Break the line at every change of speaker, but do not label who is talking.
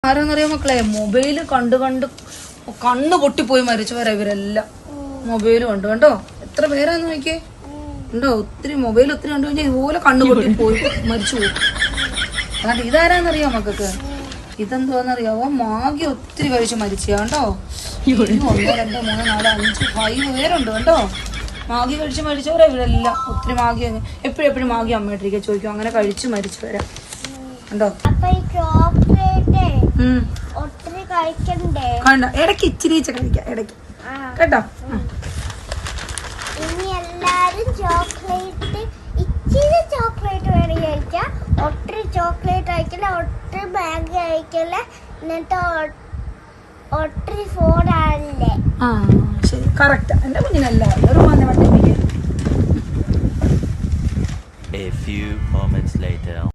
ആരാന്നറിയാം മക്കളെ, മൊബൈല് കണ്ട് കണ്ട് കണ്ണ് പൊട്ടിപ്പോയി മരിച്ചവരാ ഇവരെല്ലാം. മൊബൈല് കണ്ടു കണ്ടോ, എത്ര പേരാന്ന് നോക്കിയേ ഉണ്ടോ. ഒത്തിരി മൊബൈൽ ഒത്തിരി കണ്ടു കഴിഞ്ഞാൽ ഇതുപോലെ കണ്ണ് പൊട്ടിപ്പോയി മരിച്ചു പോകും. അതുകൊണ്ട് ഇതാരാന്നറിയോ മക്കൾക്ക്? ഇതെന്തുവാന്നറിയാവോ, മാഗി ഒത്തിരി കഴിച്ച് മരിച്ചാ കണ്ടോ. 1 2 3 4 5 5 പേരുണ്ട് കണ്ടോ. മാഗി കഴിച്ച് മരിച്ചവരാ ഇവരെല്ലാം. ഒത്തിരി മാഗി എപ്പോഴും മാഗി അമ്മയിട്ടിരിക്കുക ചോദിക്കും, അങ്ങനെ കഴിച്ച് മരിച്ചവരാ കണ്ടോ. കണ്ട ഇടയ്ക്ക് ഇച്ചിരി കഴിക്കാം ഇടയ്ക്ക് കേട്ടോ.
ഇനി എല്ലാരും ചോക്ലേറ്റ് ഇച്ചിരി ചോക്ലേറ്റ് വേണം കഴിക്കാം. ഒത്തിരി ചോക്ലേറ്റ് കഴിക്കില്ല, ഒത്തിരി മാഗി കഴിക്കില്ല, എന്നിട്ട് ഒത്തിരി ഫോണാണല്ലേ.
ആ ശരി, കറക്റ്റാ. എന്റെ കുഞ്ഞിനെല്ലാവരും
A few moments later.